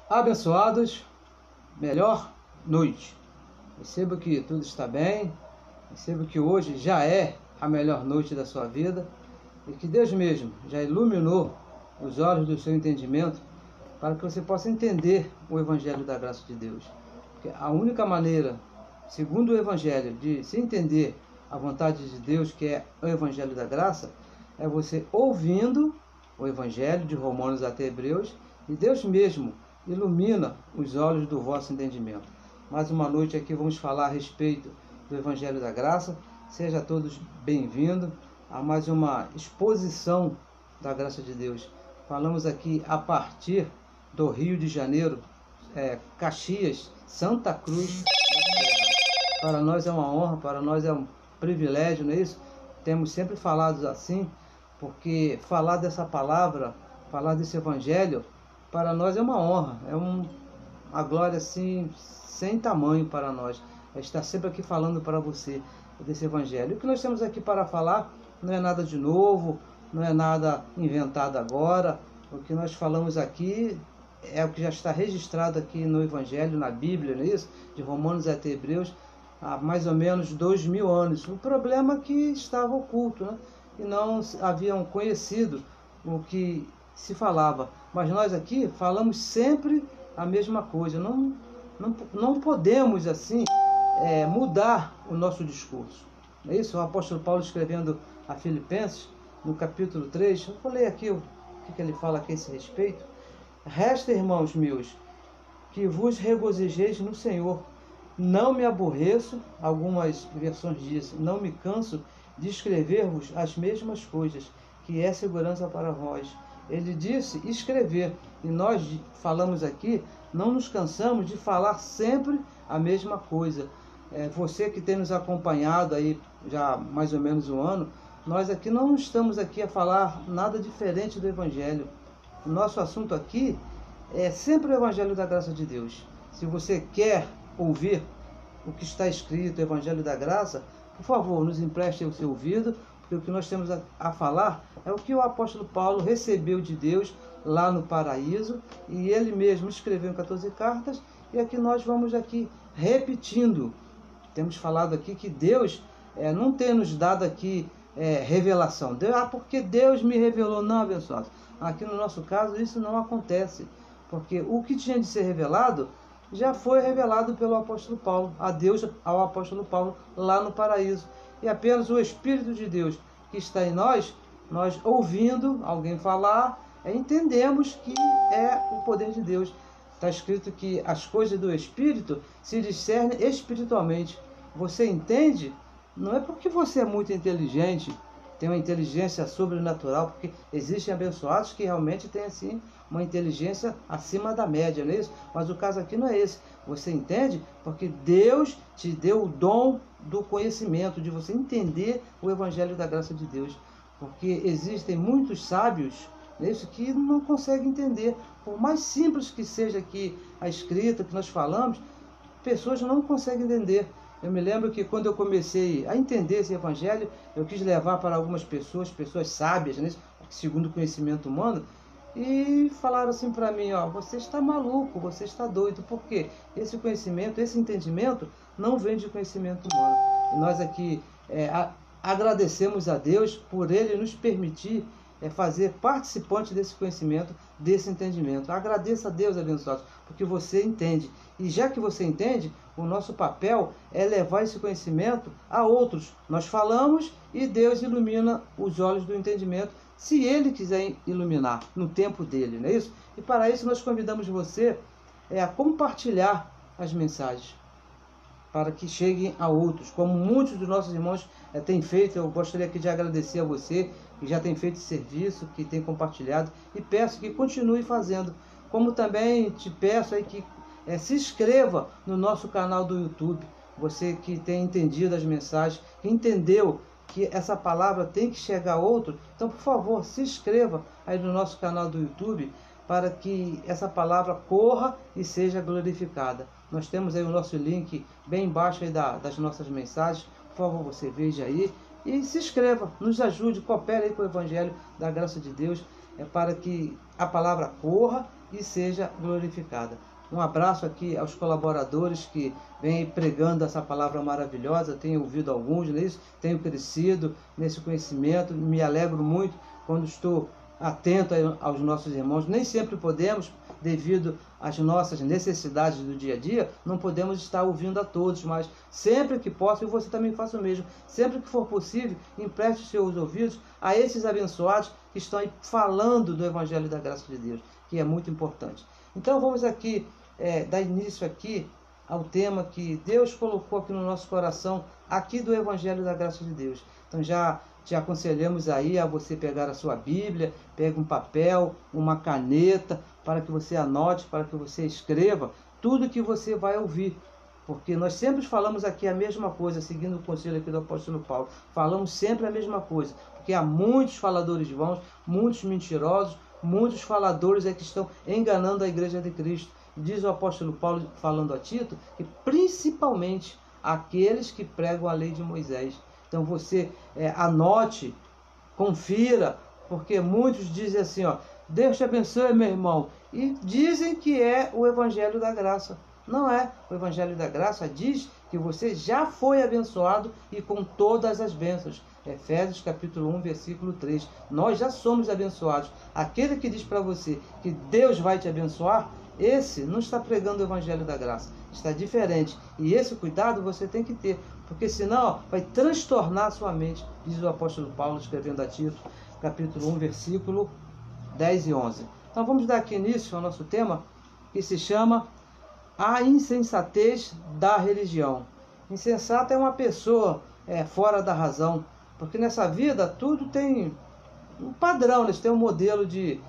Abençoados, melhor noite. Perceba que tudo está bem, perceba que hoje já é a melhor noite da sua vida e que Deus mesmo já iluminou os olhos do seu entendimento para que você possa entender o Evangelho da graça de Deus. Porque a única maneira, segundo o Evangelho, de se entender a vontade de Deus, que é o Evangelho da graça, é você ouvindo o Evangelho de Romanos até Hebreus, e Deus mesmo ilumina os olhos do vosso entendimento. Mais uma noite aqui vamos falar a respeito do Evangelho da Graça. Seja todos bem-vindos a mais uma exposição da graça de Deus. Falamos aqui a partir do Rio de Janeiro, Caxias, Santa Cruz da Serra. Para nós é uma honra, para nós é um privilégio, não é isso? Temos sempre falado assim, porque falar dessa palavra, falar desse Evangelho, para nós é uma honra, é uma glória assim, sem tamanho para nós. É estar sempre aqui falando para você desse Evangelho. O que nós temos aqui para falar não é nada de novo, não é nada inventado agora. O que nós falamos aqui é o que já está registrado aqui no Evangelho, na Bíblia, não é isso? De Romanos até Hebreus, há mais ou menos 2000 anos. O problema é que estava oculto, né? E não haviam conhecido o que se falava. Mas nós aqui falamos sempre a mesma coisa. Não podemos assim mudar o nosso discurso. Não é isso? O apóstolo Paulo escrevendo a Filipenses, no capítulo 3, eu vou ler aqui o que ele fala aqui a esse respeito. Resta, irmãos meus, que vos regozijeis no Senhor. Não me aborreço, algumas versões dizem, não me canso de escrever-vos as mesmas coisas, que é segurança para vós. Ele disse escrever, e nós falamos aqui, não nos cansamos de falar sempre a mesma coisa. Você que tem nos acompanhado aí já mais ou menos um ano, nós aqui não estamos aqui a falar nada diferente do Evangelho. O nosso assunto aqui é sempre o Evangelho da graça de Deus. Se você quer ouvir o que está escrito, o Evangelho da graça, por favor, nos empreste o seu ouvido, porque o que nós temos a falar é o que o apóstolo Paulo recebeu de Deus lá no paraíso, e ele mesmo escreveu em 14 cartas, e aqui nós vamos aqui repetindo. Temos falado aqui que Deus não tem nos dado aqui revelação. Porque Deus me revelou. Não, abençoados. Aqui no nosso caso isso não acontece, porque o que tinha de ser revelado já foi revelado pelo apóstolo Paulo, a Deus, ao apóstolo Paulo, lá no paraíso. E apenas o Espírito de Deus que está em nós ouvindo alguém falar, entendemos que é o poder de Deus. Está escrito que as coisas do Espírito se discernem espiritualmente. Você entende? Não é porque você é muito inteligente, tem uma inteligência sobrenatural, porque existem abençoados que realmente têm assim uma inteligência acima da média, não é isso? Mas o caso aqui não é esse. Você entende? Porque Deus te deu o dom do conhecimento, de você entender o Evangelho da graça de Deus. Porque existem muitos sábios, não é isso, que não conseguem entender. Por mais simples que seja aqui a escrita que nós falamos, pessoas não conseguem entender. Eu me lembro que quando eu comecei a entender esse Evangelho, eu quis levar para algumas pessoas sábias, né, segundo o conhecimento humano, e falaram assim para mim, você está maluco, você está doido, porque esse conhecimento, esse entendimento não vem de conhecimento humano. E nós aqui agradecemos a Deus por Ele nos permitir fazer participante desse conhecimento, desse entendimento. Agradeça a Deus, abençoados, porque você entende. E já que você entende, o nosso papel é levar esse conhecimento a outros. Nós falamos e Deus ilumina os olhos do entendimento, se Ele quiser iluminar, no tempo dEle, não é isso? E para isso nós convidamos você a compartilhar as mensagens, para que cheguem a outros, como muitos dos nossos irmãos têm feito. Eu gostaria aqui de agradecer a você, que já tem feito esse serviço, que tem compartilhado, e peço que continue fazendo. Como também te peço aí que se inscreva no nosso canal do YouTube, você que tem entendido as mensagens, que entendeu que essa palavra tem que chegar a outro, então por favor, se inscreva aí no nosso canal do YouTube, para que essa palavra corra e seja glorificada. Nós temos aí o nosso link bem embaixo aí das nossas mensagens. Por favor, você veja aí e se inscreva, nos ajude, coopere aí com o Evangelho da graça de Deus, para que a palavra corra e seja glorificada. Um abraço aqui aos colaboradores que vêm pregando essa palavra maravilhosa. Tenho ouvido alguns nisso, tenho crescido nesse conhecimento, me alegro muito quando estou atento aos nossos irmãos. Nem sempre podemos, devido às nossas necessidades do dia a dia, não podemos estar ouvindo a todos, mas sempre que posso, e você também faça o mesmo, sempre que for possível, empreste os seus ouvidos a esses abençoados que estão aí falando do Evangelho da Graça de Deus, que é muito importante. Então vamos aqui dar início aqui ao tema que Deus colocou aqui no nosso coração, aqui do Evangelho da Graça de Deus. Então já te aconselhamos aí a você pegar a sua Bíblia, pegue um papel, uma caneta, para que você anote, para que você escreva tudo que você vai ouvir. Porque nós sempre falamos aqui a mesma coisa, seguindo o conselho aqui do apóstolo Paulo. Falamos sempre a mesma coisa, porque há muitos faladores vãos, muitos mentirosos, muitos faladores que estão enganando a igreja de Cristo. Diz o apóstolo Paulo, falando a Tito, que principalmente aqueles que pregam a lei de Moisés. Então você anote, confira, porque muitos dizem assim, ó, Deus te abençoe, meu irmão, e dizem que é o Evangelho da Graça. Não é. O Evangelho da Graça diz que você já foi abençoado e com todas as bênçãos. Efésios capítulo 1, versículo 3. Nós já somos abençoados. Aquele que diz para você que Deus vai te abençoar, esse não está pregando o Evangelho da Graça. Está diferente. E esse cuidado você tem que ter, porque senão vai transtornar a sua mente, diz o apóstolo Paulo escrevendo a Tito, capítulo 1, versículo 10 e 11. Então vamos dar aqui início ao nosso tema, que se chama a insensatez da religião. Insensata é uma pessoa fora da razão, porque nessa vida tudo tem um padrão, eles têm um modelo de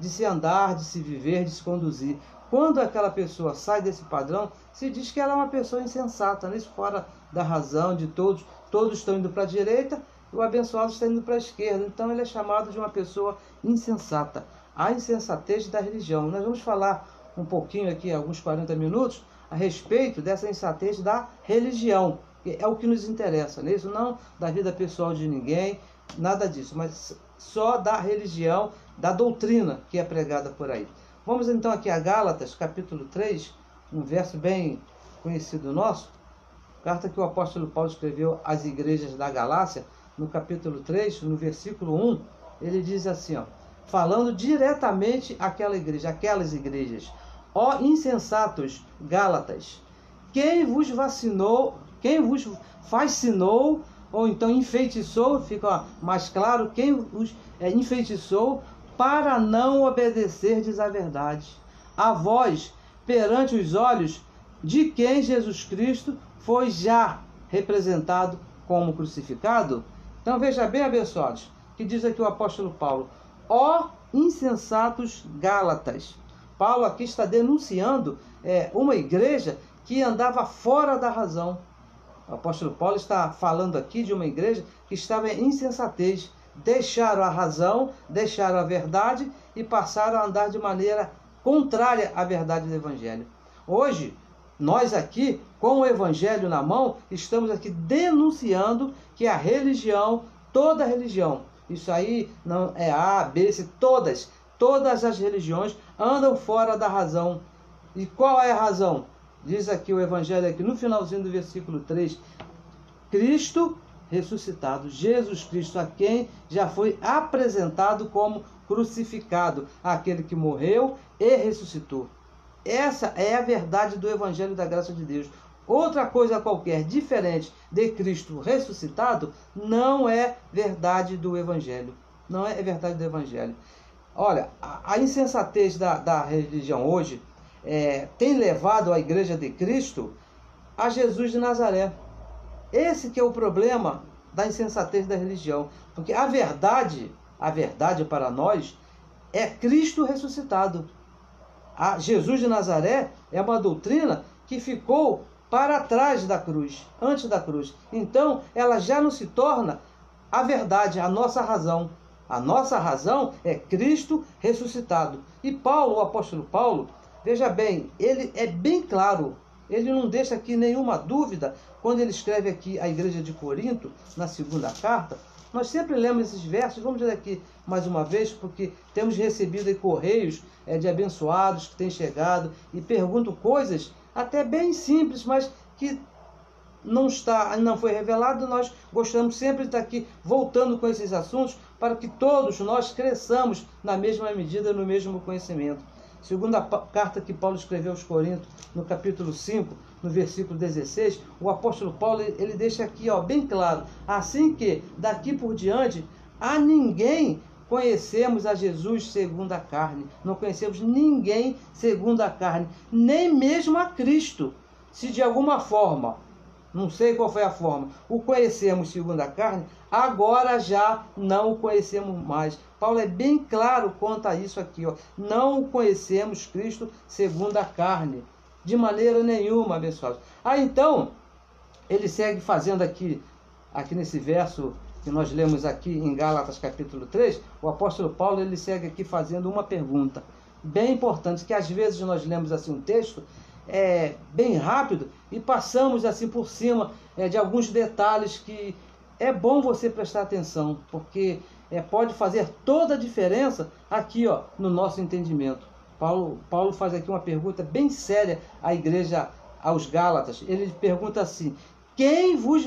se andar, de se viver, de se conduzir. Quando aquela pessoa sai desse padrão, se diz que ela é uma pessoa insensata, né? Fora da razão de todos. Todos estão indo para a direita e o abençoado está indo para a esquerda. Então ele é chamado de uma pessoa insensata. A insensatez da religião. Nós vamos falar um pouquinho aqui, alguns 40 minutos, a respeito dessa insensatez da religião. Que é o que nos interessa, né? Isso não da vida pessoal de ninguém, nada disso, mas só da religião, da doutrina que é pregada por aí. Vamos então aqui a Gálatas, capítulo 3, um verso bem conhecido nosso, carta que o apóstolo Paulo escreveu às igrejas da Galácia, no capítulo 3, no versículo 1, ele diz assim, ó, falando diretamente àquelas igrejas, ó insensatos Gálatas, quem vos fascinou, ou então enfeitiçou, fica mais claro, quem os enfeitiçou para não obedecerdes à verdade, a vós, perante os olhos de quem Jesus Cristo foi já representado como crucificado. Então veja bem, abençoados, que diz aqui o apóstolo Paulo, ó insensatos Gálatas. Paulo aqui está denunciando uma igreja que andava fora da razão. O apóstolo Paulo está falando aqui de uma igreja que estava em insensatez. Deixaram a razão, deixaram a verdade e passaram a andar de maneira contrária à verdade do Evangelho. Hoje, nós aqui, com o Evangelho na mão, estamos aqui denunciando que a religião, toda religião, isso aí não é A, B, C, todas as religiões andam fora da razão. E qual é a razão? Diz aqui o Evangelho, aqui no finalzinho do versículo 3, Cristo ressuscitado, Jesus Cristo, a quem já foi apresentado como crucificado, aquele que morreu e ressuscitou. Essa é a verdade do Evangelho da Graça de Deus. Outra coisa qualquer diferente de Cristo ressuscitado não é verdade do Evangelho. Não é verdade do Evangelho. Olha, a insensatez da religião hoje tem levado a Igreja de Cristo a Jesus de Nazaré. Esse que é o problema da insensatez da religião. Porque a verdade para nós é Cristo ressuscitado. A Jesus de Nazaré é uma doutrina que ficou para trás da cruz, antes da cruz. Então, ela já não se torna a verdade, a nossa razão. A nossa razão é Cristo ressuscitado. E Paulo, o apóstolo Paulo, veja bem, ele é bem claro, ele não deixa aqui nenhuma dúvida, quando ele escreve aqui à igreja de Corinto, na segunda carta, Nós sempre lemos esses versos, vamos ler aqui mais uma vez, porque temos recebido aí correios de abençoados que têm chegado e perguntam coisas até bem simples, mas que não foi revelado. Nós gostamos sempre de estar aqui voltando com esses assuntos para que todos nós cresçamos na mesma medida, no mesmo conhecimento. Segunda carta que Paulo escreveu aos Coríntios, no capítulo 5, no versículo 16, o apóstolo Paulo ele deixa aqui bem claro: assim que daqui por diante a ninguém conhecemos a Jesus segundo a carne. Não conhecemos ninguém segundo a carne, nem mesmo a Cristo. Se de alguma forma, não sei qual foi a forma, o conhecemos segundo a carne, agora já não o conhecemos mais. Paulo é bem claro quanto a isso aqui. Não conhecemos Cristo segundo a carne, de maneira nenhuma, abençoados. Então, ele segue fazendo aqui nesse verso que nós lemos aqui em Gálatas capítulo 3, o apóstolo Paulo ele segue aqui fazendo uma pergunta bem importante, que às vezes nós lemos assim um texto bem rápido e passamos assim por cima de alguns detalhes que é bom você prestar atenção, porque pode fazer toda a diferença aqui no nosso entendimento. Paulo faz aqui uma pergunta bem séria à igreja, aos Gálatas. Ele pergunta assim: quem vos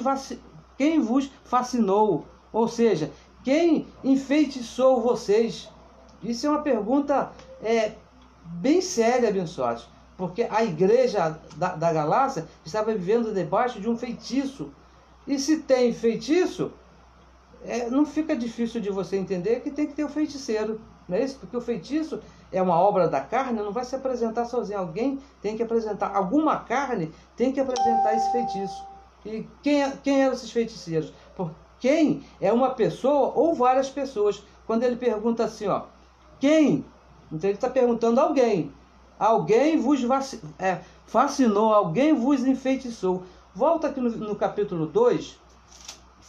fascinou? Ou seja, quem enfeitiçou vocês? Isso é uma pergunta bem séria, abençoados, porque a igreja da Galácia estava vivendo debaixo de um feitiço. E se tem feitiço, não fica difícil de você entender que tem que ter o feiticeiro, não é isso? Porque o feitiço é uma obra da carne, não vai se apresentar sozinho. Alguém tem que apresentar, alguma carne tem que apresentar esse feitiço. E quem eram esses feiticeiros? Quem é uma pessoa ou várias pessoas. Quando ele pergunta assim, quem? Então ele está perguntando alguém. Alguém vos fascinou, alguém vos enfeitiçou. Volta aqui no capítulo 2,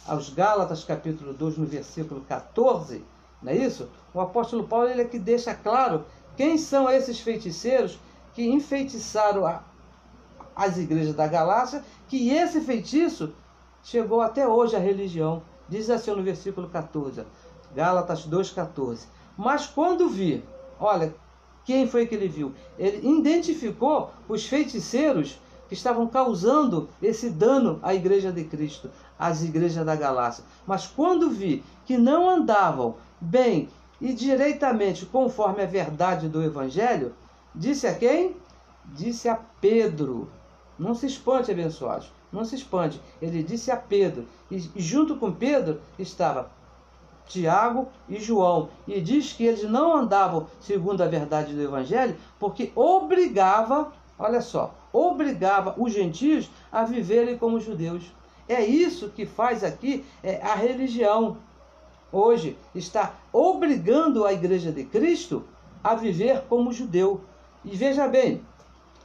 aos Gálatas capítulo 2, no versículo 14, não é isso? O apóstolo Paulo ele aqui deixa claro quem são esses feiticeiros que enfeitiçaram as igrejas da Galácia, que esse feitiço chegou até hoje à religião. Diz assim no versículo 14, Gálatas 2,14. Mas quando vi, olha, quem foi que ele viu? Ele identificou os feiticeiros que estavam causando esse dano à igreja de Cristo, às igrejas da Galácia. Mas quando vi que não andavam bem e direitamente conforme a verdade do Evangelho, disse a quem? Disse a Pedro. Não se espante, abençoados, não se espante. Ele disse a Pedro, e junto com Pedro estava Tiago e João, e diz que eles não andavam segundo a verdade do Evangelho, porque obrigava, olha só, obrigava os gentios a viverem como judeus. É isso que faz aqui a religião. Hoje está obrigando a igreja de Cristo a viver como judeu. E veja bem,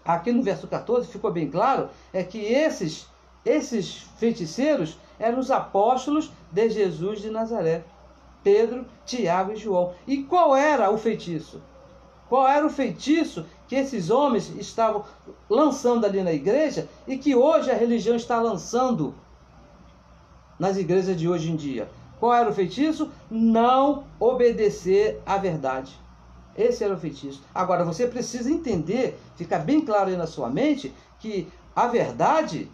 aqui no verso 14 ficou bem claro, que esses feiticeiros eram os apóstolos de Jesus de Nazaré. Pedro, Tiago e João. E qual era o feitiço? Qual era o feitiço que esses homens estavam lançando ali na igreja e que hoje a religião está lançando nas igrejas de hoje em dia? Qual era o feitiço? Não obedecer à verdade. Esse era o feitiço. Agora, você precisa entender, fica bem claro aí na sua mente, que a verdade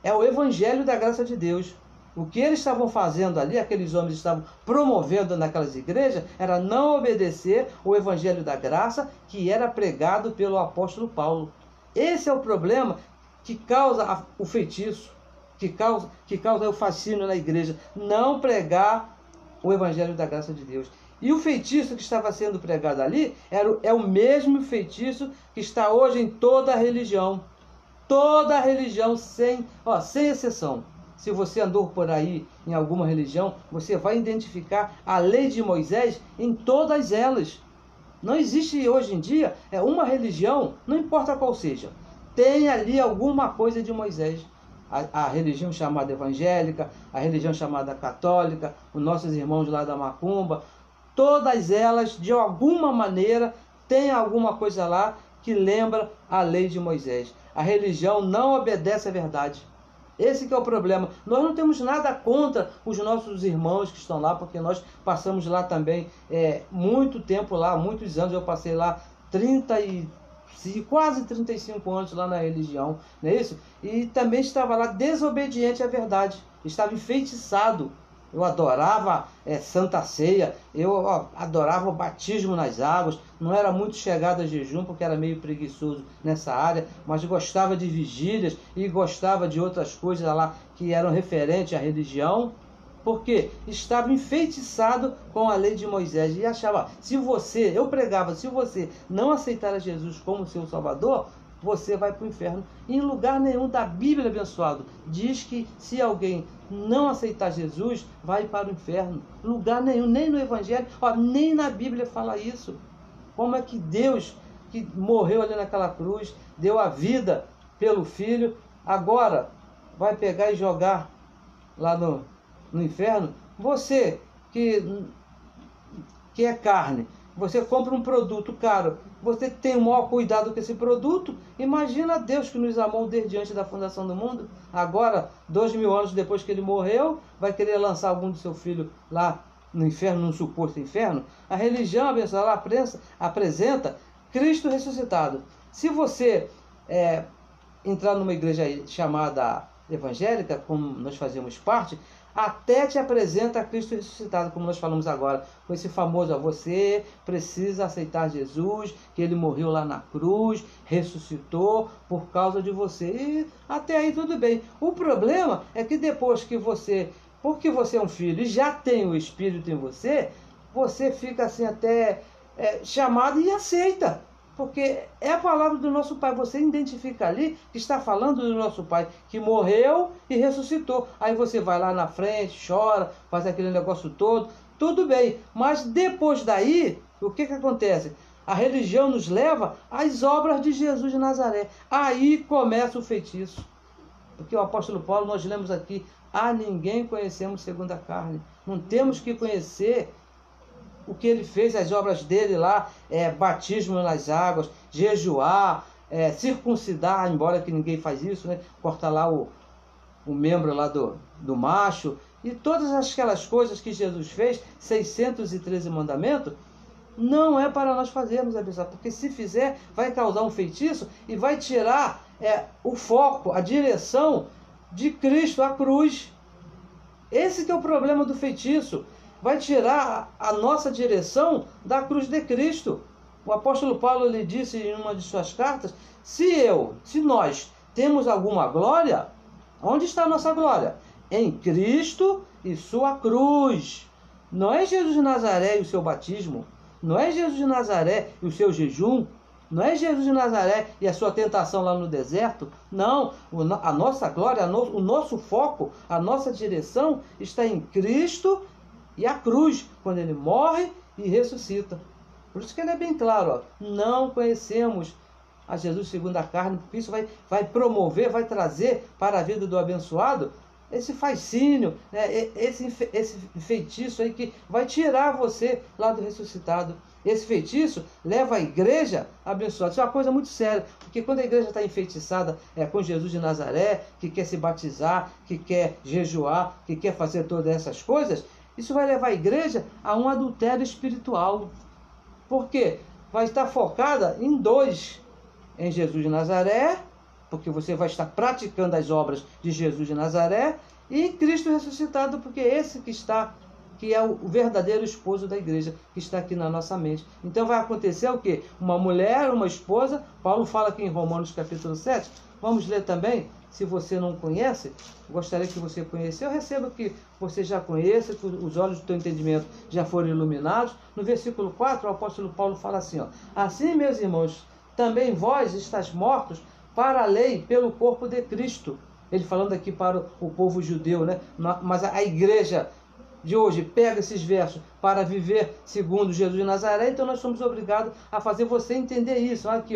é o evangelho da graça de Deus. O que eles estavam fazendo ali, aqueles homens estavam promovendo naquelas igrejas, era não obedecer o evangelho da graça que era pregado pelo apóstolo Paulo. Esse é o problema que causa o feitiço, que causa o fascínio na igreja. Não pregar o evangelho da graça de Deus. E o feitiço que estava sendo pregado ali é o mesmo feitiço que está hoje em toda a religião. Toda a religião, sem exceção. Se você andou por aí em alguma religião, você vai identificar a lei de Moisés em todas elas. Não existe hoje em dia uma religião, não importa qual seja, tem ali alguma coisa de Moisés. A religião chamada evangélica, a religião chamada católica, os nossos irmãos lá da Macumba, todas elas, de alguma maneira, têm alguma coisa lá que lembra a lei de Moisés. A religião não obedece à verdade. Esse que é o problema. Nós não temos nada contra os nossos irmãos que estão lá, porque nós passamos lá também muito tempo lá, muitos anos. Eu passei lá quase 35 anos lá na religião, não é isso? E também estava lá desobediente à verdade, estava enfeitiçado. Eu adorava Santa Ceia, eu adorava o batismo nas águas, não era muito chegado a jejum, porque era meio preguiçoso nessa área, mas gostava de vigílias e gostava de outras coisas lá que eram referentes à religião, porque estava enfeitiçado com a lei de Moisés e achava, eu pregava, se você não aceitar a Jesus como seu Salvador, você vai para o inferno. Em lugar nenhum da Bíblia, abençoado, diz que se alguém não aceitar Jesus, vai para o inferno. Lugar nenhum, nem no Evangelho, nem na Bíblia fala isso. Como é que Deus, que morreu ali naquela cruz, deu a vida pelo Filho, agora vai pegar e jogar lá no inferno? Você que é carne, você compra um produto caro, você tem o maior cuidado com esse produto. Imagina Deus que nos amou desde antes da fundação do mundo. Agora, 2000 anos depois que ele morreu, vai querer lançar algum do seu filho lá no inferno, num suposto inferno? A religião, abençoada, ela apresenta Cristo ressuscitado. Se você entrar numa igreja chamada evangélica, como nós fazemos parte, até te apresenta Cristo ressuscitado, como nós falamos agora, com esse famoso, você precisa aceitar Jesus, que ele morreu lá na cruz, ressuscitou por causa de você, e até aí tudo bem. O problema é que depois que porque você é um filho e já tem o Espírito em você, você fica assim até chamado e aceita. Porque é a palavra do nosso Pai. Você identifica ali que está falando do nosso Pai, que morreu e ressuscitou. Aí você vai lá na frente, chora, faz aquele negócio todo. Tudo bem. Mas depois daí, o que acontece? A religião nos leva às obras de Jesus de Nazaré. Aí começa o feitiço. Porque o apóstolo Paulo, nós lemos aqui, a ninguém conhecemos segundo a carne. Não temos que conhecer o que ele fez, as obras dele lá, batismo nas águas, jejuar, circuncidar, embora que ninguém faz isso, né? Cortar lá o membro lá do macho, e todas aquelas coisas que Jesus fez, 613 mandamentos, não é para nós fazermos, porque se fizer, vai causar um feitiço e vai tirar o foco, a direção de Cristo, a cruz. Esse que é o problema do feitiço. Vai tirar a nossa direção da cruz de Cristo. O apóstolo Paulo lhe disse em uma de suas cartas, se nós temos alguma glória, onde está a nossa glória? Em Cristo e sua cruz. Não é Jesus de Nazaré e o seu batismo, não é Jesus de Nazaré e o seu jejum, não é Jesus de Nazaré e a sua tentação lá no deserto. Não, a nossa glória, o nosso foco, a nossa direção está em Cristo e a cruz, quando ele morre e ressuscita. Por isso que ele é bem claro, não conhecemos a Jesus segundo a carne, porque isso vai promover, vai trazer para a vida do abençoado esse fascínio, esse feitiço aí que vai tirar você lá do ressuscitado. Esse feitiço leva a igreja abençoada. Isso é uma coisa muito séria, porque quando a igreja está enfeitiçada com Jesus de Nazaré, que quer se batizar, que quer jejuar, que quer fazer todas essas coisas, isso vai levar a igreja a um adultério espiritual. Por quê? Vai estar focada em dois. Em Jesus de Nazaré, porque você vai estar praticando as obras de Jesus de Nazaré, e em Cristo ressuscitado, porque esse que é o verdadeiro esposo da igreja, que está aqui na nossa mente. Então vai acontecer o quê? Uma mulher, uma esposa, Paulo fala aqui em Romanos capítulo 7, vamos ler também. Se você não conhece, gostaria que você conhecesse. Eu recebo que você já conheça, que os olhos do teu entendimento já foram iluminados. No versículo 4, o apóstolo Paulo fala assim, assim, meus irmãos, também vós estáis mortos para a lei pelo corpo de Cristo. Ele falando aqui para o povo judeu, né? Mas a igreja de hoje pega esses versos para viver segundo Jesus de Nazaré, então nós somos obrigados a fazer você entender isso. Aqui,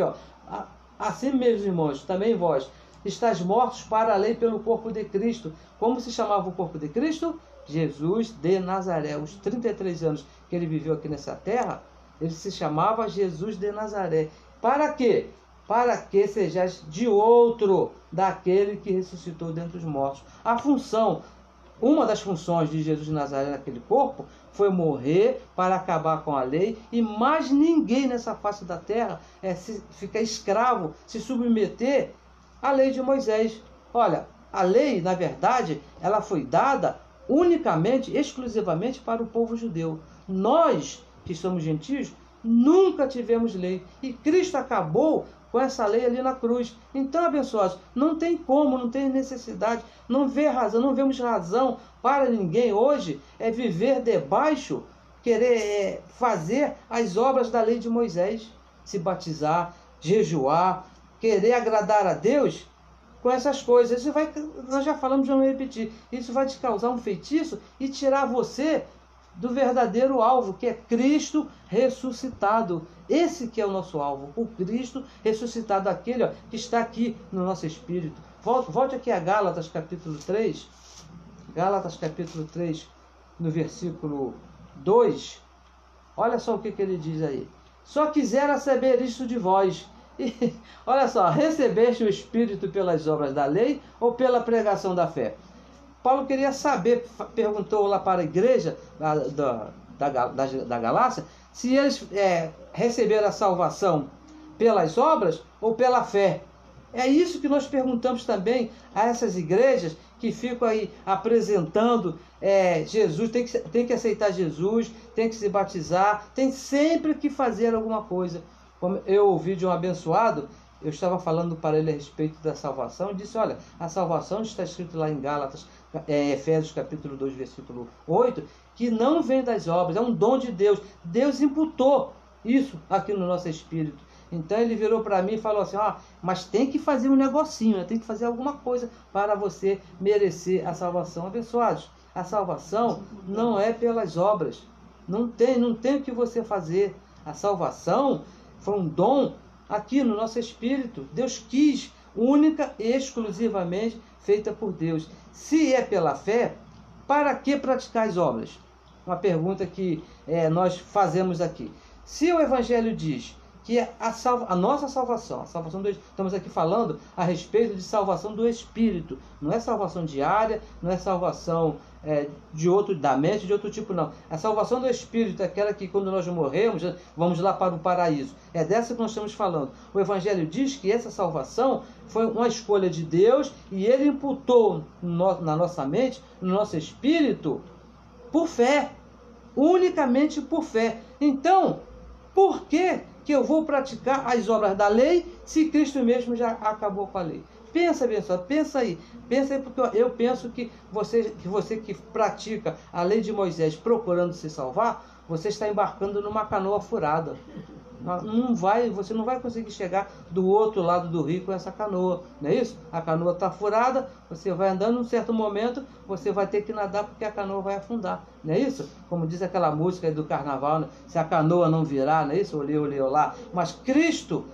assim, meus irmãos, também vós estáis mortos para a lei pelo corpo de Cristo. Como se chamava o corpo de Cristo? Jesus de Nazaré. Os 33 anos que ele viveu aqui nessa terra, ele se chamava Jesus de Nazaré. Para quê? para que sejais de outro, daquele que ressuscitou dentre os mortos. A função, uma das funções de Jesus de Nazaré naquele corpo, foi morrer para acabar com a lei, e mais ninguém nessa face da terra ficar escravo, se submeter à lei de Moisés. Olha, a lei, na verdade, ela foi dada unicamente, exclusivamente para o povo judeu. Nós, que somos gentios, nunca tivemos lei. E Cristo acabou com essa lei ali na cruz. Então, abençoados, não tem como, não tem necessidade, não vemos razão para ninguém hoje viver debaixo, querer fazer as obras da lei de Moisés, se batizar, jejuar, querer agradar a Deus com essas coisas. Isso nós já falamos, vamos repetir, isso vai te causar um feitiço e tirar você do verdadeiro alvo, que é Cristo ressuscitado. Esse que é o nosso alvo, o Cristo ressuscitado, aquele que está aqui no nosso espírito. Volte aqui a Gálatas capítulo 3, Gálatas capítulo 3, no versículo 2, olha só o que ele diz aí. Só quisera saber isto de vós. E, olha só, recebeste o Espírito pelas obras da lei ou pela pregação da fé? Paulo queria saber, perguntou lá para a igreja da Galácia, se eles receberam a salvação pelas obras ou pela fé. É isso que nós perguntamos também a essas igrejas que ficam aí apresentando Jesus, tem que aceitar Jesus, tem que se batizar, tem sempre que fazer alguma coisa. Como eu ouvi de um abençoado, eu estava falando para ele a respeito da salvação, e disse, olha, a salvação está escrito lá em Gálatas, Efésios capítulo 2, versículo 8, que não vem das obras, é um dom de Deus. Deus imputou isso aqui no nosso espírito. Então ele virou para mim e falou assim, mas tem que fazer um negocinho, tem que fazer alguma coisa para você merecer a salvação. Abençoados, a salvação não é pelas obras, não tem o que você fazer. A salvação foi um dom aqui no nosso espírito. Deus quis, única e exclusivamente feita por Deus. Se é pela fé, para que praticar as obras? Uma pergunta que nós fazemos aqui. Se o Evangelho diz que a nossa salvação, estamos aqui falando a respeito de salvação do Espírito, não é salvação diária, não é salvação da mente, de outro tipo, não. A salvação do Espírito é aquela que quando nós morremos, vamos lá para o paraíso. É dessa que nós estamos falando. O Evangelho diz que essa salvação foi uma escolha de Deus e Ele imputou na nossa mente, no nosso espírito, por fé, unicamente por fé. Então, por que eu vou praticar as obras da lei se Cristo mesmo já acabou com a lei? Pensa, abençoado, pensa aí, porque eu penso que você que pratica a lei de Moisés procurando se salvar, você está embarcando numa canoa furada. Você não vai conseguir chegar do outro lado do rio com essa canoa, não é isso? A canoa está furada, você vai andando, num certo momento, você vai ter que nadar porque a canoa vai afundar, não é isso? Como diz aquela música do carnaval, né? Se a canoa não virar, não é isso? Olê, olê, olá. Mas Cristo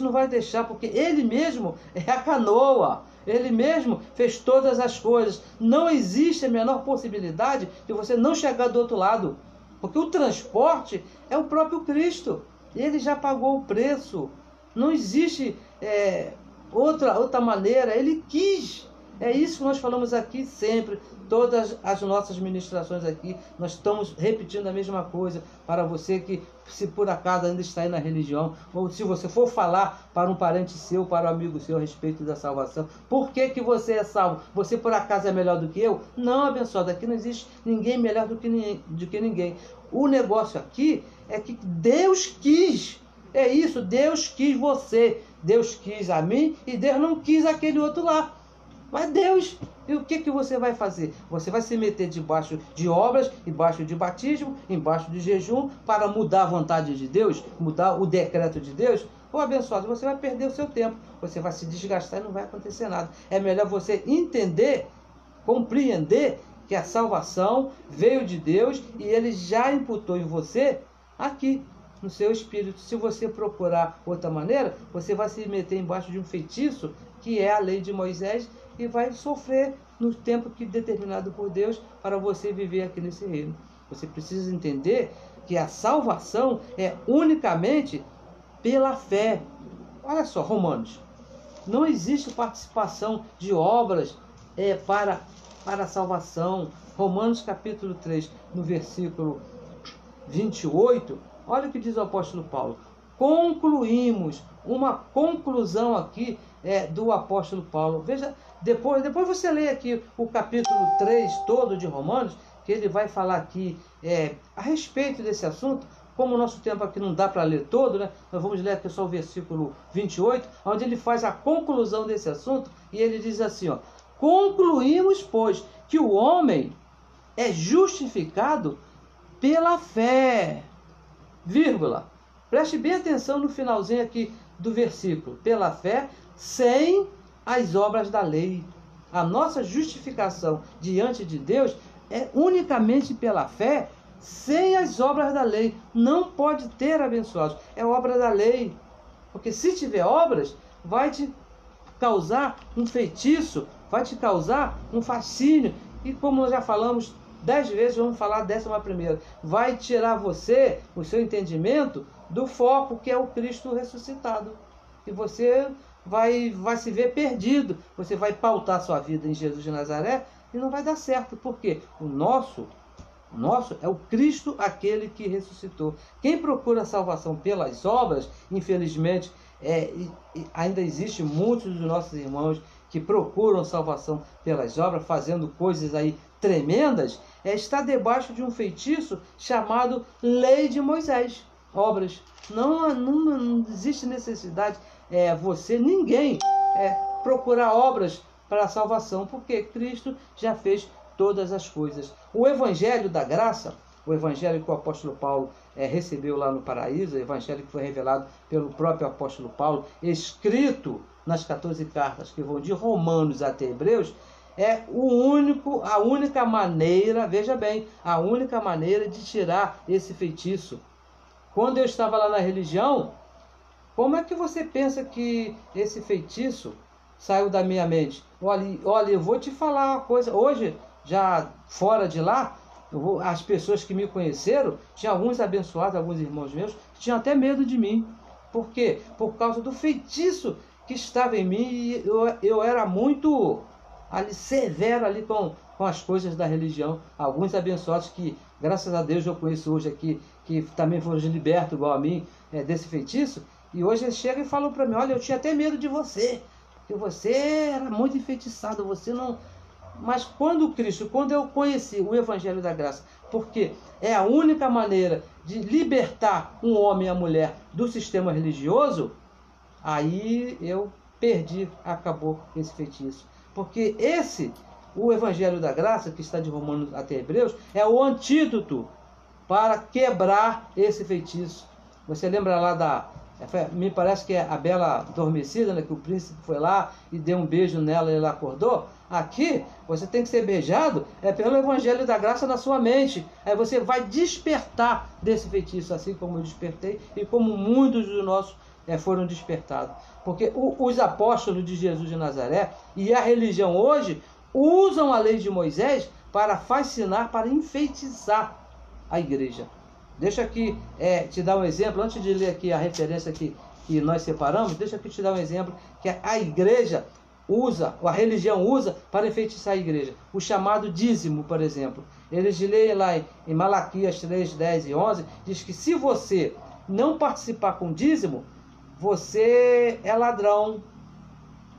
não vai deixar, porque Ele mesmo é a canoa. Ele mesmo fez todas as coisas. Não existe a menor possibilidade de você não chegar do outro lado, porque o transporte é o próprio Cristo. Ele já pagou o preço. Não existe outra maneira. Ele quis. É isso que nós falamos aqui sempre. Todas as nossas ministrações aqui, nós estamos repetindo a mesma coisa para você que, se por acaso ainda está aí na religião, ou se você for falar para um parente seu, para um amigo seu a respeito da salvação, por que você é salvo? Você por acaso é melhor do que eu? Não, abençoado, aqui não existe ninguém melhor do que ninguém. O negócio aqui é que Deus quis. É isso, Deus quis você, Deus quis a mim e Deus não quis aquele outro lá. Mas Deus, e o que você vai fazer? Você vai se meter debaixo de obras, embaixo de batismo, embaixo de jejum, para mudar a vontade de Deus, mudar o decreto de Deus? Ô abençoado, você vai perder o seu tempo, você vai se desgastar e não vai acontecer nada. É melhor você entender, compreender que a salvação veio de Deus e Ele já imputou em você aqui, no seu espírito. Se você procurar outra maneira, você vai se meter embaixo de um feitiço, que é a lei de Moisés, e vai sofrer no tempo que determinado por Deus para você viver aqui nesse reino. Você precisa entender que a salvação é unicamente pela fé. olha só, Romanos. Não existe participação de obras para a salvação. Romanos capítulo 3, no versículo 28, olha o que diz o apóstolo Paulo. Concluímos, uma conclusão aqui do apóstolo Paulo. Veja, depois você lê aqui o capítulo 3 todo de Romanos, que ele vai falar aqui a respeito desse assunto. Como o nosso tempo aqui não dá para ler todo, né? Nós vamos ler aqui só o versículo 28, onde ele faz a conclusão desse assunto, e ele diz assim, ó: concluímos, pois, que o homem é justificado pela fé, vírgula. Preste bem atenção no finalzinho aqui do versículo. Pela fé, sem as obras da lei. A nossa justificação diante de Deus é unicamente pela fé, sem as obras da lei. Não pode ter abençoados. É obra da lei. Porque se tiver obras, vai te causar um feitiço, vai te causar um fascínio. E como nós já falamos 10 vezes, vamos falar a 11ª. Vai tirar você, o seu entendimento, do foco que é o Cristo ressuscitado. E você vai se ver perdido. Você vai pautar sua vida em Jesus de Nazaré e não vai dar certo. Por quê? O nosso é o Cristo, aquele que ressuscitou. Quem procura a salvação pelas obras, infelizmente, ainda existe muitos dos nossos irmãos que procuram salvação pelas obras, fazendo coisas aí tremendas, está debaixo de um feitiço chamado Lei de Moisés. Obras. Não existe necessidade ninguém procurar obras para a salvação, porque Cristo já fez todas as coisas. O Evangelho da Graça, o Evangelho que o apóstolo Paulo recebeu lá no paraíso, o Evangelho que foi revelado pelo próprio apóstolo Paulo, escrito nas 14 cartas que vão de Romanos até Hebreus, é a única maneira, veja bem, a única maneira de tirar esse feitiço. Quando eu estava lá na religião, como é que você pensa que esse feitiço saiu da minha mente? Olha, eu vou te falar uma coisa. Hoje, já fora de lá, as pessoas que me conheceram, tinha alguns abençoados, alguns irmãos meus, que tinham até medo de mim. Por quê? Por causa do feitiço que estava em mim, e eu era muito severo ali com as coisas da religião. Alguns abençoados que, graças a Deus, eu conheço hoje aqui, que também foram libertos igual a mim desse feitiço, e hoje eles chegam e falam para mim: olha, eu tinha até medo de você, porque você era muito enfeitiçado, você não... Mas quando eu conheci o Evangelho da Graça, porque é a única maneira de libertar um homem e a mulher do sistema religioso, aí eu acabou esse feitiço. Porque o Evangelho da Graça, que está de Romanos até Hebreus, é o antídoto para quebrar esse feitiço. Você lembra lá me parece que é a Bela Adormecida, né, que o príncipe foi lá e deu um beijo nela e ela acordou? Aqui, você tem que ser beijado pelo Evangelho da Graça na sua mente. Aí você vai despertar desse feitiço, assim como eu despertei e como muitos dos nossos foram despertados. Porque os apóstolos de Jesus de Nazaré e a religião hoje usam a lei de Moisés para fascinar, para enfeitiçar a igreja. Deixa aqui te dar um exemplo, antes de ler aqui a referência que nós separamos, deixa aqui te dar um exemplo que a igreja usa, a religião usa para enfeitiçar a igreja. O chamado dízimo, por exemplo. Eles leem lá em Malaquias 3, 10 e 11, diz que se você não participar com dízimo, você é ladrão,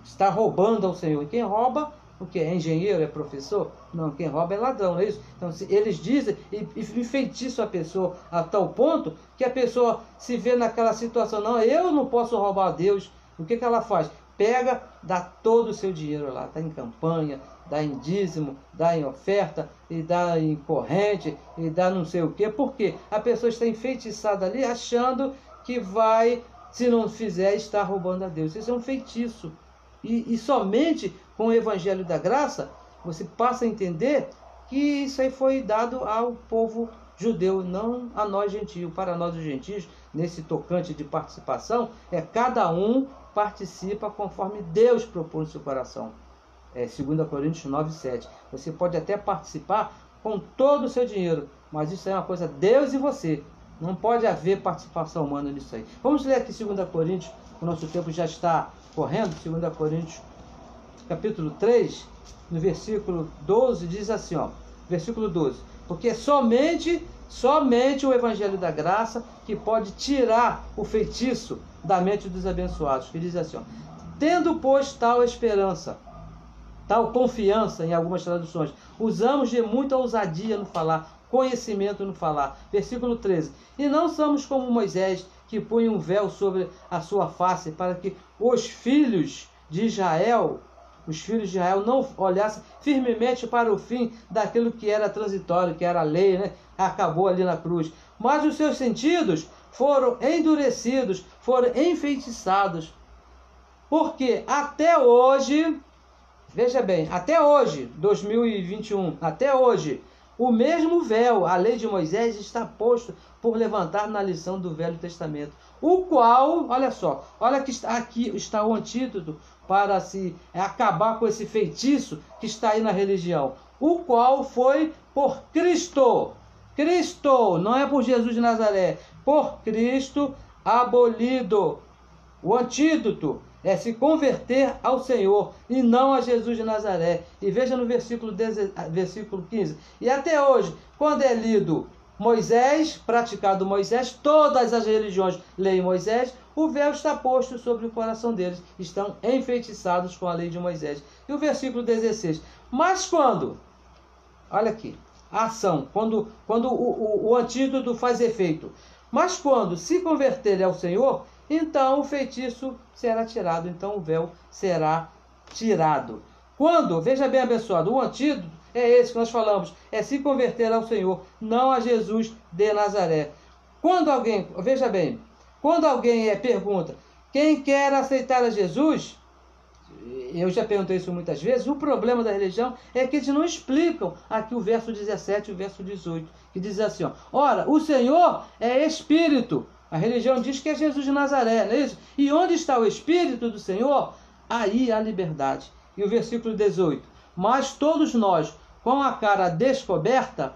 está roubando ao Senhor. E quem rouba, o que? É engenheiro, é professor? Não, quem rouba é ladrão, não é isso? Então eles dizem e enfeitiçam a pessoa a tal ponto que a pessoa se vê naquela situação: não, eu não posso roubar a Deus. O que ela faz? Pega, dá todo o seu dinheiro lá, dá em campanha, dá em dízimo, dá em oferta, e dá em corrente, e dá não sei o quê. Por quê? A pessoa está enfeitiçada ali, achando que vai, se não fizer, estar roubando a Deus. Isso é um feitiço. E somente com o Evangelho da Graça, você passa a entender que isso aí foi dado ao povo judeu, não a nós gentios. Para nós os gentios, nesse tocante de participação, cada um participa conforme Deus propôs no seu coração. 2 Coríntios 9, 7. Você pode até participar com todo o seu dinheiro, mas isso é uma coisa Deus e você. Não pode haver participação humana nisso aí. Vamos ler aqui 2 Coríntios o nosso tempo já está correndo, 2 Coríntios, capítulo 3, no versículo 12, diz assim, ó, versículo 12, porque somente o Evangelho da Graça que pode tirar o feitiço da mente dos abençoados, que diz assim, ó, tendo, pois, tal esperança, tal confiança, em algumas traduções, usamos de muita ousadia no falar, conhecimento no falar. Versículo 13, e não somos como Moisés, que punha um véu sobre a sua face, para que os filhos de Israel não olhassem firmemente para o fim daquilo que era transitório, que era a lei, né? Acabou ali na cruz. Mas os seus sentidos foram endurecidos, foram enfeitiçados. Porque até hoje, veja bem, até hoje, 2021, até hoje, o mesmo véu, a lei de Moisés, está posto por levantar na lição do Velho Testamento, o qual, olha só, olha que aqui está o antídoto para se acabar com esse feitiço que está aí na religião, o qual foi por Cristo, não é por Jesus de Nazaré, por Cristo abolido. O antídoto é se converter ao Senhor e não a Jesus de Nazaré. E veja no versículo 15. E até hoje, quando é lido Moisés, praticado Moisés, todas as religiões leem Moisés, o véu está posto sobre o coração deles. Estão enfeitiçados com a lei de Moisés. E o versículo 16. Mas quando? Olha aqui. A ação. Quando o antídoto faz efeito. Mas quando se converter ao Senhor, então o feitiço será tirado, então o véu será tirado. Quando, veja bem, abençoado, o antídoto é esse que nós falamos, é se converter ao Senhor, não a Jesus de Nazaré. Quando alguém, veja bem, quando alguém pergunta, quem quer aceitar a Jesus, eu já perguntei isso muitas vezes, o problema da religião é que eles não explicam aqui o verso 17 e o verso 18, que diz assim, ó, ora, o Senhor é Espírito. A religião diz que é Jesus de Nazaré, não é isso? E onde está o Espírito do Senhor? Aí há liberdade. E o versículo 18. Mas todos nós, com a cara descoberta,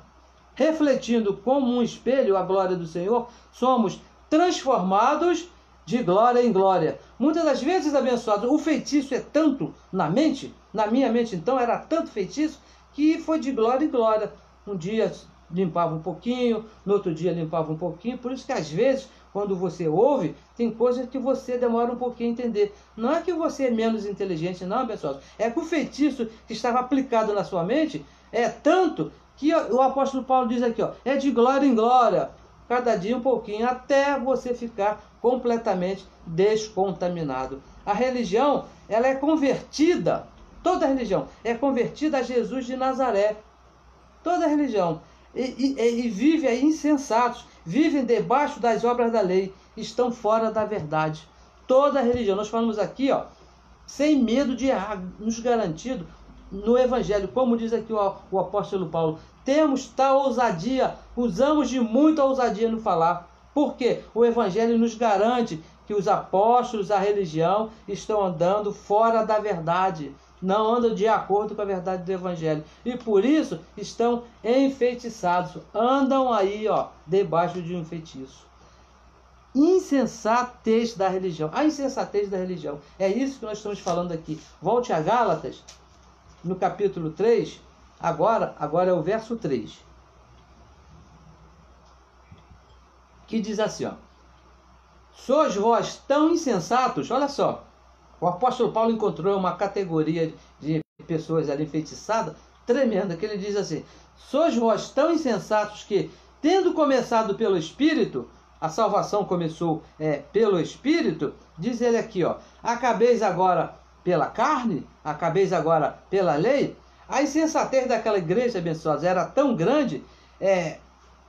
refletindo como um espelho a glória do Senhor, somos transformados de glória em glória. Muitas das vezes, abençoados, o feitiço é tanto na mente, na minha mente então, era tanto feitiço, que foi de glória em glória. Um dia limpava um pouquinho, no outro dia limpava um pouquinho, por isso que às vezes, quando você ouve, tem coisas que você demora um pouquinho a entender. Não é que você é menos inteligente, não, pessoal. É que o feitiço que estava aplicado na sua mente é tanto que o apóstolo Paulo diz aqui, ó, é de glória em glória, cada dia um pouquinho, até você ficar completamente descontaminado. A religião, ela é convertida, toda religião é convertida a Jesus de Nazaré. Toda religião. E vive aí insensatos, vivem debaixo das obras da lei, estão fora da verdade. Toda religião, nós falamos aqui, ó, sem medo de errar, nos garantido no Evangelho, como diz aqui o apóstolo Paulo, temos tal ousadia, usamos de muita ousadia no falar, porque o Evangelho nos garante que os apóstolos, a religião, estão andando fora da verdade, não andam de acordo com a verdade do Evangelho. E por isso estão enfeitiçados. Andam aí, ó, debaixo de um feitiço. Insensatez da religião. A insensatez da religião. É isso que nós estamos falando aqui. Volte a Gálatas, no capítulo 3. Agora é o verso 3. Que diz assim, ó. Sois vós tão insensatos, olha só. O apóstolo Paulo encontrou uma categoria de pessoas ali enfeitiçadas tremenda, que ele diz assim, sois vós tão insensatos que, tendo começado pelo Espírito, a salvação começou pelo Espírito, diz ele aqui, ó, acabeis agora pela carne, acabeis agora pela lei. A insensatez daquela igreja abençoada era tão grande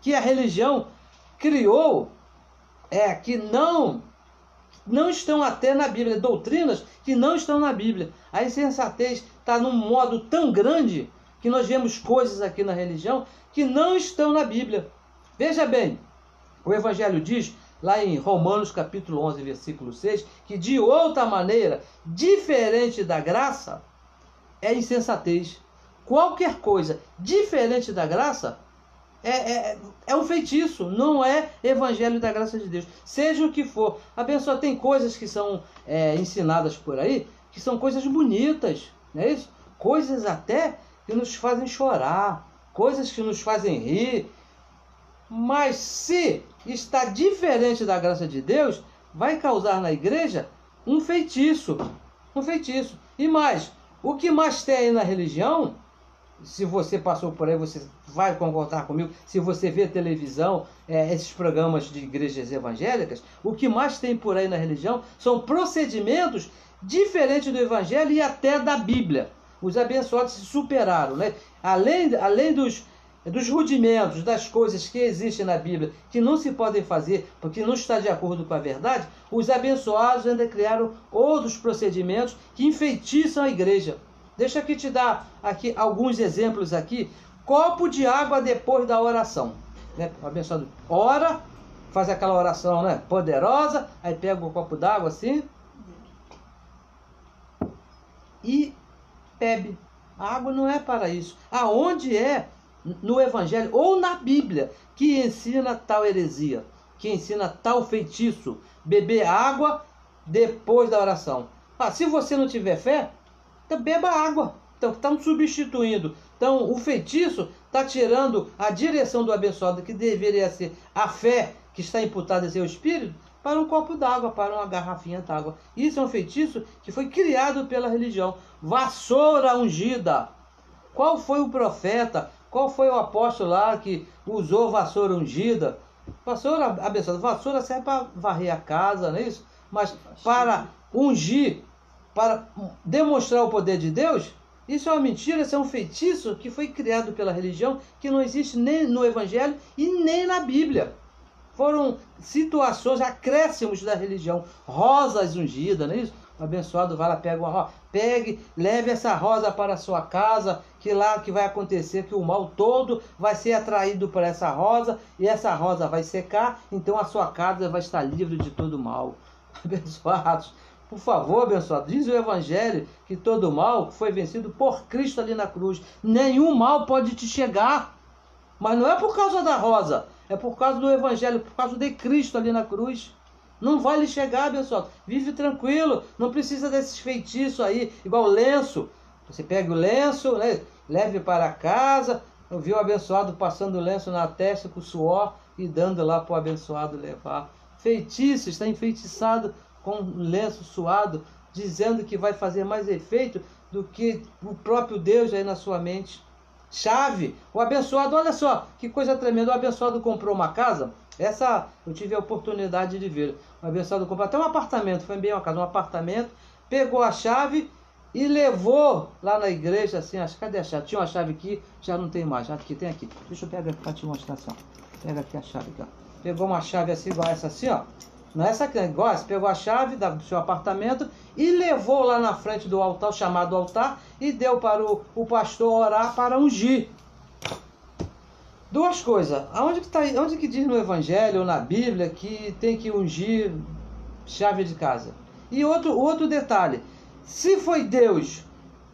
que a religião criou que não estão até na Bíblia, doutrinas que não estão na Bíblia. A insensatez está num modo tão grande que nós vemos coisas aqui na religião que não estão na Bíblia. Veja bem, o Evangelho diz, lá em Romanos capítulo 11, versículo 6, que de outra maneira, diferente da graça, é insensatez. Qualquer coisa diferente da graça é um feitiço, não é evangelho da graça de Deus. Seja o que for. Abençoado, tem coisas que são ensinadas por aí, que são coisas bonitas, não é isso? Coisas até que nos fazem chorar, coisas que nos fazem rir. Mas se está diferente da graça de Deus, vai causar na igreja um feitiço. Um feitiço. E mais, o que mais tem aí na religião, se você passou por aí, você vai concordar comigo, se você vê televisão, esses programas de igrejas evangélicas, o que mais tem por aí na religião são procedimentos diferentes do evangelho e até da Bíblia. Os abençoados se superaram, né? Além dos rudimentos, das coisas que existem na Bíblia, que não se podem fazer porque não está de acordo com a verdade, os abençoados ainda criaram outros procedimentos que enfeitiçam a igreja. Deixa eu te dar aqui alguns exemplos aqui. Copo de água depois da oração, né? O abençoado ora, faz aquela oração, né, poderosa, aí pega o copo d'água assim e bebe. A água não é para isso. Aonde é no Evangelho ou na Bíblia que ensina tal heresia, que ensina tal feitiço, beber água depois da oração? Se você não tiver fé, então beba água. Então estão substituindo. Então o feitiço está tirando a direção do abençoado, que deveria ser a fé que está imputada em seu espírito, para um copo d'água, para uma garrafinha d'água. Isso é um feitiço que foi criado pela religião. Vassoura ungida. Qual foi o profeta? Qual foi o apóstolo lá que usou vassoura ungida? Vassoura, abençoada, vassoura serve para varrer a casa, não é isso? Mas para ungir, para demonstrar o poder de Deus, isso é uma mentira, isso é um feitiço que foi criado pela religião, que não existe nem no Evangelho e nem na Bíblia. Foram situações, acréscimos da religião. Rosas ungidas, não é isso? O abençoado vai lá, pega uma rosa, leve essa rosa para a sua casa, que lá que vai acontecer, que o mal todo vai ser atraído por essa rosa, e essa rosa vai secar, então a sua casa vai estar livre de todo mal. Abençoados, por favor, abençoado, diz o Evangelho que todo mal foi vencido por Cristo ali na cruz. Nenhum mal pode te chegar, mas não é por causa da rosa, é por causa do Evangelho, por causa de Cristo ali na cruz. Não vai lhe chegar, abençoado. Vive tranquilo, não precisa desses feitiços aí, igual lenço. Você pega o lenço, né, leve para casa. Eu vi o abençoado passando o lenço na testa com suor e dando lá para o abençoado levar. Feitiço, está enfeitiçado com lenço suado, dizendo que vai fazer mais efeito do que o próprio Deus aí na sua mente. Chave, o abençoado, olha só, que coisa tremenda, o abençoado comprou uma casa, essa eu tive a oportunidade de ver, o abençoado comprou até um apartamento, foi bem uma casa, um apartamento, pegou a chave e levou lá na igreja, assim, cadê a chave? Tinha uma chave aqui, já não tem mais, aqui, tem aqui, deixa eu pegar aqui para te mostrar assim, ó. Pega aqui a chave, aqui, ó. Pegou uma chave assim, igual essa assim, ó. Não é essa aqui, é igual essa. Pegou a chave do seu apartamento e levou lá na frente do altar, chamado altar, e deu para o pastor orar para ungir. Duas coisas. Onde que diz no Evangelho ou na Bíblia que tem que ungir chave de casa? E outro detalhe. Se foi Deus,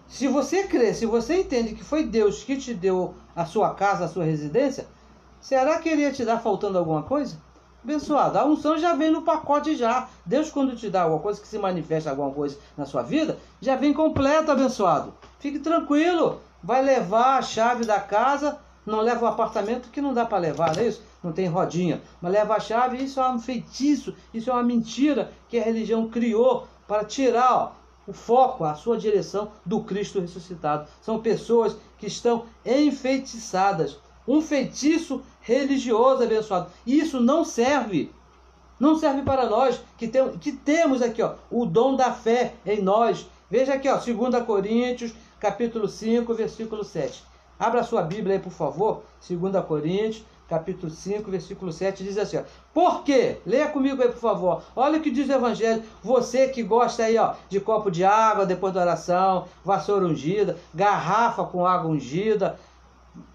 se você crê, se você entende que foi Deus que te deu a sua casa, a sua residência, será que ele ia te dar faltando alguma coisa? Abençoado, a unção já vem no pacote já. Deus, quando te dá alguma coisa, que se manifesta alguma coisa na sua vida, já vem completo, abençoado. Fique tranquilo, vai levar a chave da casa, não leva o apartamento que não dá para levar, não é isso? Não tem rodinha, mas leva a chave. Isso é um feitiço, isso é uma mentira que a religião criou para tirar o foco, a sua direção do Cristo ressuscitado. São pessoas que estão enfeitiçadas. Um feitiço religioso, abençoado. Isso não serve. Não serve para nós que temos aqui, ó, o dom da fé em nós. Veja aqui, ó, 2 Coríntios, capítulo 5, versículo 7. Abra a sua Bíblia aí, por favor. 2 Coríntios, capítulo 5, versículo 7, diz assim, ó. Por quê? Leia comigo aí, por favor. Olha o que diz o Evangelho. Você que gosta aí, ó, de copo de água depois da oração, vassoura ungida, garrafa com água ungida,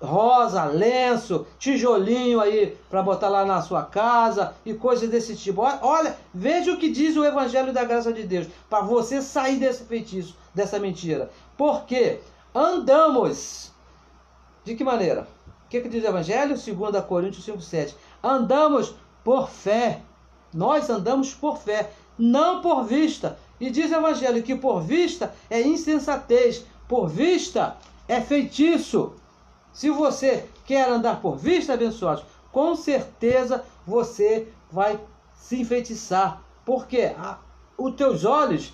rosa, lenço, tijolinho aí para botar lá na sua casa e coisas desse tipo. Olha, veja o que diz o Evangelho da Graça de Deus para você sair desse feitiço, dessa mentira. Porque andamos, de que maneira? O que diz o Evangelho? 2 Coríntios 5,7. Andamos por fé. Nós andamos por fé, não por vista. E diz o Evangelho que por vista é insensatez, por vista é feitiço. Se você quer andar por vista, abençoados, com certeza você vai se enfeitiçar. Porque os teus olhos,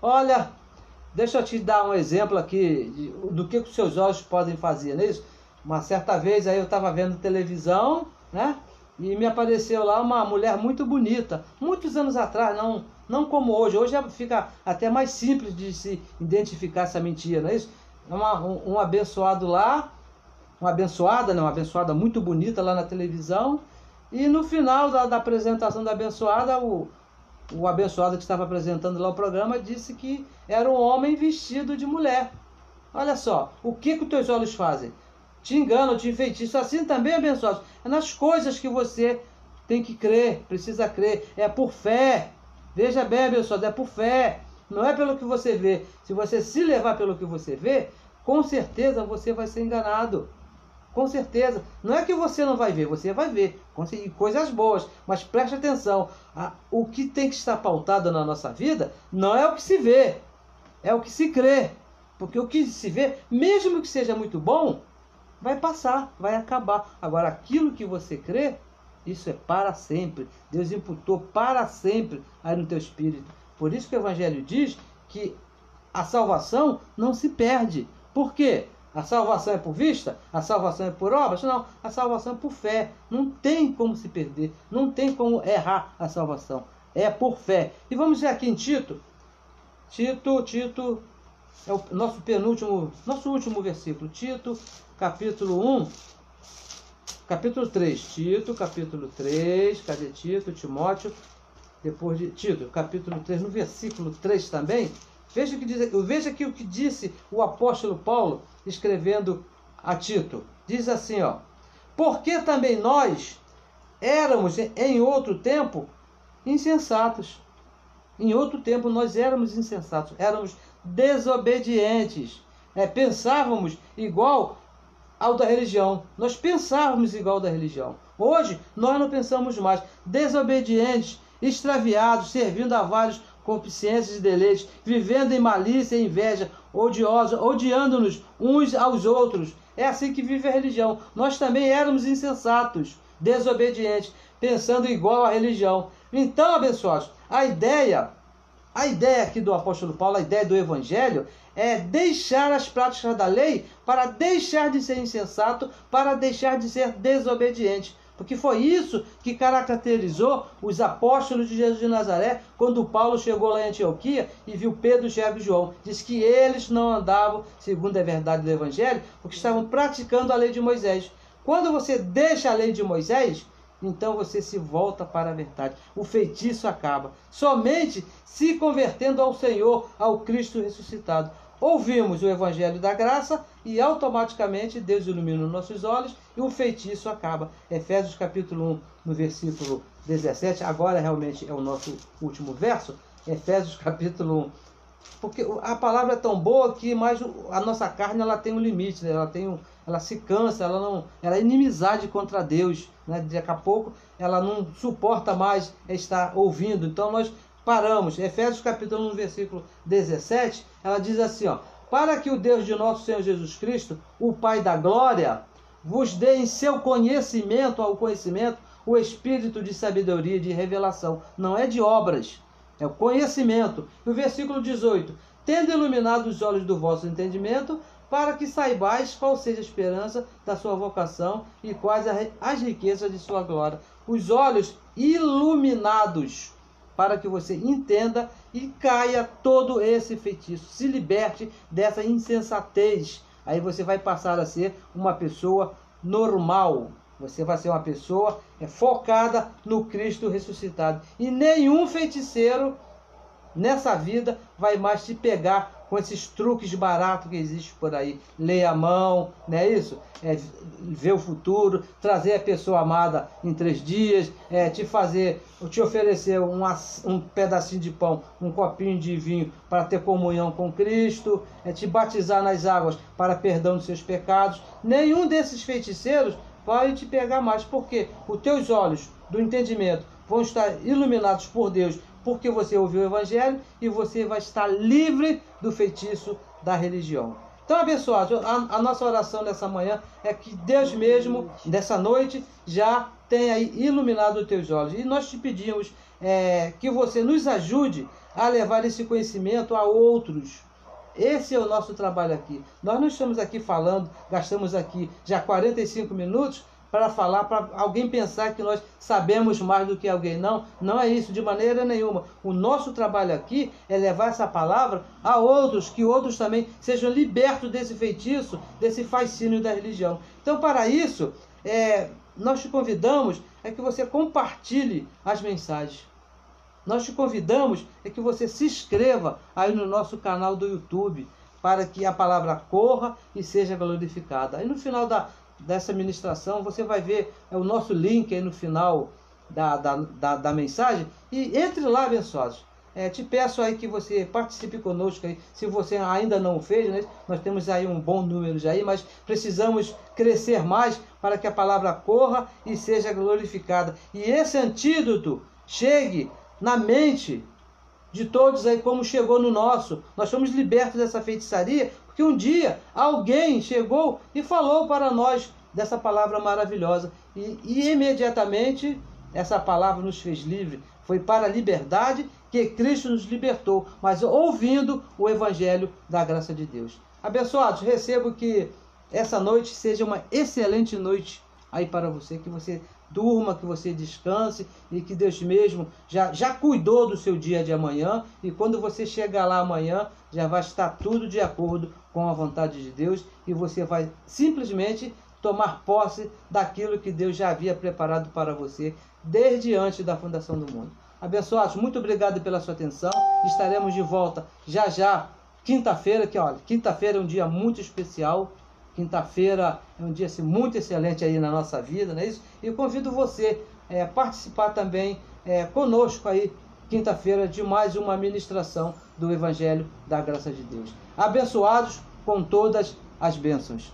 olha, deixa eu te dar um exemplo aqui do que os seus olhos podem fazer, não é isso? Uma certa vez aí eu estava vendo televisão, né? E me apareceu lá uma mulher muito bonita, muitos anos atrás, não como hoje. Hoje fica até mais simples de se identificar essa mentira, não é isso? Um abençoado lá, uma abençoada muito bonita lá na televisão. E no final da apresentação da abençoada, o abençoado que estava apresentando lá o programa disse que era um homem vestido de mulher. Olha só, o que os teus olhos fazem? Te enganam, te enfeitiçam. Assim também, abençoados, é nas coisas que você tem que crer, precisa crer. É por fé. Veja bem, abençoado, é por fé. Não é pelo que você vê. Se você se levar pelo que você vê, com certeza você vai ser enganado. Com certeza. Não é que você não vai ver, você vai ver. Coisas boas. Mas preste atenção. O que tem que estar pautado na nossa vida não é o que se vê, é o que se crê. Porque o que se vê, mesmo que seja muito bom, vai passar, vai acabar. Agora, aquilo que você crê, isso é para sempre. Deus imputou para sempre aí no teu espírito. Por isso que o Evangelho diz que a salvação não se perde. Por quê? A salvação é por vista? A salvação é por obras? Não, a salvação é por fé. Não tem como se perder, não tem como errar a salvação. É por fé. E vamos ver aqui em Tito. Tito é o nosso último versículo. Tito, capítulo 1, capítulo 3. Tito, capítulo 3. Cadê Tito? Timóteo. Depois de Tito, capítulo 3, no versículo 3 também. Veja aqui o que disse o apóstolo Paulo, escrevendo a Tito. Diz assim, ó: porque também nós éramos em outro tempo insensatos. Em outro tempo nós éramos insensatos, éramos desobedientes. Pensávamos igual ao da religião. Nós pensávamos igual ao da religião. Hoje nós não pensamos mais. Desobedientes, extraviados, servindo a vários concupiscências e deleites, vivendo em malícia e inveja, odiosos, odiando-nos uns aos outros. É assim que vive a religião. Nós também éramos insensatos, desobedientes, pensando igual à religião. Então, abençoados, a ideia aqui do apóstolo Paulo, a ideia do Evangelho, é deixar as práticas da lei para deixar de ser insensato, para deixar de ser desobediente. Porque foi isso que caracterizou os apóstolos de Jesus de Nazaré, quando Paulo chegou lá em Antioquia e viu Pedro, Tiago e João. Diz que eles não andavam segundo a verdade do Evangelho, porque estavam praticando a lei de Moisés. Quando você deixa a lei de Moisés, então você se volta para a verdade. O feitiço acaba. Somente se convertendo ao Senhor, ao Cristo ressuscitado. Ouvimos o Evangelho da graça e automaticamente Deus ilumina os nossos olhos e o feitiço acaba. Efésios capítulo 1, no versículo 17, agora realmente é o nosso último verso. Efésios capítulo 1. Porque a palavra é tão boa que mais a nossa carne ela tem um limite, né? Ela se cansa, ela é inimizade contra Deus, né? Daqui a pouco ela não suporta mais estar ouvindo. Então nós paramos. Efésios capítulo 1, versículo 17, ela diz assim, ó: para que o Deus de nosso Senhor Jesus Cristo, o Pai da glória, vos dê em seu conhecimento, ao conhecimento, o espírito de sabedoria e de revelação. Não é de obras, é o conhecimento. E o versículo 18: tendo iluminado os olhos do vosso entendimento, para que saibais qual seja a esperança da sua vocação e quais as riquezas de sua glória. Os olhos iluminados, para que você entenda e caia todo esse feitiço, se liberte dessa insensatez. Aí você vai passar a ser uma pessoa normal. Você vai ser uma pessoa focada no Cristo ressuscitado. E nenhum feiticeiro nessa vida vai mais te pegar com esses truques baratos que existem por aí. Ler a mão, não é isso? Ver o futuro, trazer a pessoa amada em 3 dias, te oferecer um pedacinho de pão, um copinho de vinho para ter comunhão com Cristo, te batizar nas águas para perdão dos seus pecados. Nenhum desses feiticeiros vai te pegar mais, porque os teus olhos do entendimento vão estar iluminados por Deus, porque você ouviu o Evangelho e você vai estar livre do feitiço da religião. Então, abençoados, a nossa oração nessa manhã é que Deus mesmo, dessa noite, já tenha aí iluminado os teus olhos. E nós te pedimos que você nos ajude a levar esse conhecimento a outros. Esse é o nosso trabalho aqui. Nós não estamos aqui falando, gastamos aqui já 45 minutos para falar, para alguém pensar que nós sabemos mais do que alguém. Não, não é isso, de maneira nenhuma. O nosso trabalho aqui é levar essa palavra a outros, que outros também sejam libertos desse feitiço, desse fascínio da religião. Então, para isso, nós te convidamos que você compartilhe as mensagens. Nós te convidamos que você se inscreva aí no nosso canal do YouTube, para que a palavra corra e seja glorificada. Aí no final dessa ministração, você vai ver o nosso link aí no final da mensagem, e entre lá, abençoados. Te peço aí que você participe conosco aí, se você ainda não o fez, né? Nós temos aí um bom número já aí, mas precisamos crescer mais para que a palavra corra e seja glorificada. E esse antídoto chegue na mente de todos aí, como chegou no nosso. Nós fomos libertos dessa feitiçaria, porque um dia alguém chegou e falou para nós dessa palavra maravilhosa. E imediatamente essa palavra nos fez livre. Foi para a liberdade que Cristo nos libertou, mas ouvindo o Evangelho da graça de Deus. Abençoados, recebo que essa noite seja uma excelente noite aí para você, que você durma, que você descanse e que Deus mesmo já cuidou do seu dia de amanhã, e quando você chegar lá amanhã já vai estar tudo de acordo com a vontade de Deus, e você vai simplesmente tomar posse daquilo que Deus já havia preparado para você desde antes da fundação do mundo. Abençoados, muito obrigado pela sua atenção. Estaremos de volta já quinta-feira, que olha, quinta-feira é um dia muito especial. Quinta-feira é um dia assim, muito excelente aí na nossa vida, não é isso? E eu convido você a participar também conosco aí, quinta-feira, de mais uma ministração do Evangelho da Graça de Deus. Abençoados com todas as bênçãos.